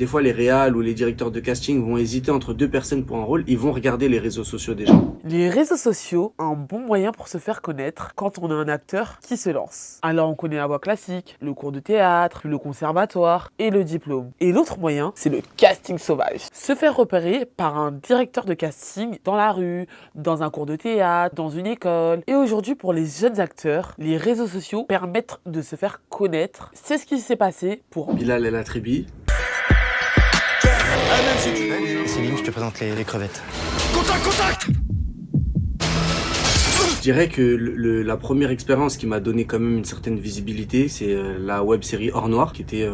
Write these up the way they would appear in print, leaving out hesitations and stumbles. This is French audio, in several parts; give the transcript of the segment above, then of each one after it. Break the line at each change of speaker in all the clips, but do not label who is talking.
des fois les réals ou les directeurs de casting vont hésiter entre deux personnes pour un rôle, ils vont regarder les réseaux sociaux des gens.
Les réseaux sociaux, un bon moyen pour se faire connaître quand on est un acteur qui se lance. Alors on connaît la voie classique, le cours de théâtre, le conservatoire et le diplôme. Et l'autre moyen, c'est le casting sauvage. Se faire repérer par un directeur de casting dans la rue, dans un cours de théâtre, dans une école. Et aujourd'hui, pour les jeunes acteurs, les réseaux sociaux permettent de se faire connaître. C'est ce qui s'est passé pour
Bilal El Atribi.
Céline, je te présente les crevettes.
Je dirais que la première expérience qui m'a donné quand même une certaine visibilité, c'est la web-série Hors Noir, qui était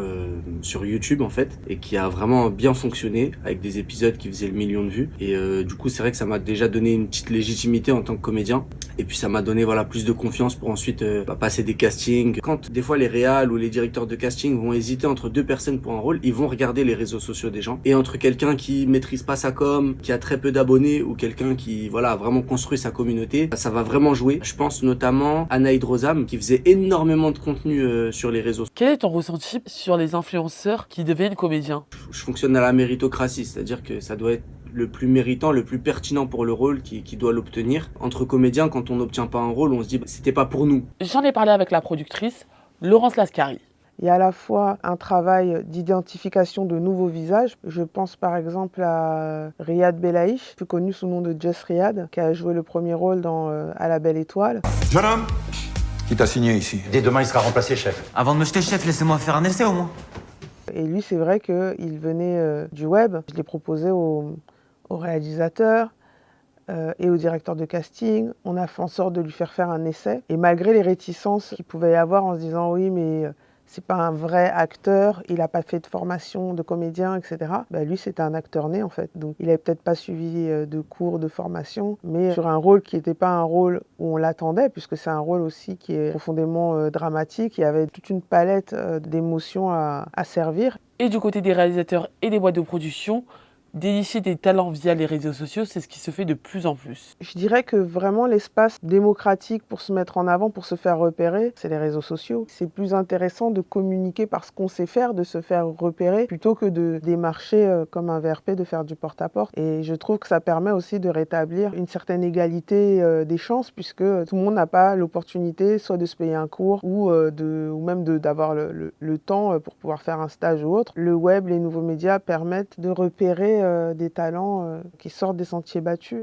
sur YouTube en fait, et qui a vraiment bien fonctionné, avec des épisodes qui faisaient le million de vues. Et du coup, c'est vrai que ça m'a déjà donné une petite légitimité en tant que comédien. Et puis ça m'a donné plus de confiance pour ensuite passer des castings. Quand des fois les réals ou les directeurs de casting vont hésiter entre deux personnes pour un rôle, ils vont regarder les réseaux sociaux des gens. Et entre quelqu'un qui maîtrise pas sa com, qui a très peu d'abonnés, ou quelqu'un qui a vraiment construit sa communauté, ça va vraiment jouer. Je pense notamment à Naïd Rosam qui faisait énormément de contenu sur les réseaux.
Quel est ton ressenti sur les influenceurs qui deviennent comédiens?
Je fonctionne à la méritocratie, c'est-à-dire que ça doit être le plus méritant, le plus pertinent pour le rôle qui doit l'obtenir. Entre comédiens, quand on n'obtient pas un rôle, on se dit c'était pas pour nous.
J'en ai parlé avec la productrice Laurence Lascari.
Il y a à la fois un travail d'identification de nouveaux visages. Je pense par exemple à Riyad Belaïch, plus connu sous le nom de Just Riyad, qui a joué le premier rôle dans À la Belle Étoile.
Jeune homme, qui t'a signé ici?
Dès demain, il sera remplacé, chef.
Avant de me jeter, chef, laissez-moi faire un essai au moins.
Et lui, c'est vrai qu'il venait du web. Je l'ai proposé au réalisateur et au directeur de casting. On a fait en sorte de lui faire un essai. Et malgré les réticences qu'il pouvait y avoir en se disant oui, mais c'est pas un vrai acteur, il n'a pas fait de formation de comédien, etc. Lui, c'était un acteur né en fait. Donc il n'avait peut-être pas suivi de cours de formation, mais sur un rôle qui n'était pas un rôle où on l'attendait, puisque c'est un rôle aussi qui est profondément dramatique. Il y avait toute une palette d'émotions à servir.
Et du côté des réalisateurs et des boîtes de production, dénicher des talents via les réseaux sociaux, c'est ce qui se fait de plus en plus.
Je dirais que vraiment l'espace démocratique pour se mettre en avant, pour se faire repérer, c'est les réseaux sociaux. C'est plus intéressant de communiquer par ce qu'on sait faire, de se faire repérer, plutôt que de démarcher comme un VRP, de faire du porte-à-porte. Et je trouve que ça permet aussi de rétablir une certaine égalité des chances, puisque tout le monde n'a pas l'opportunité soit de se payer un cours ou même d'avoir le temps pour pouvoir faire un stage ou autre. Le web, les nouveaux médias permettent de repérer des talents qui sortent des sentiers battus.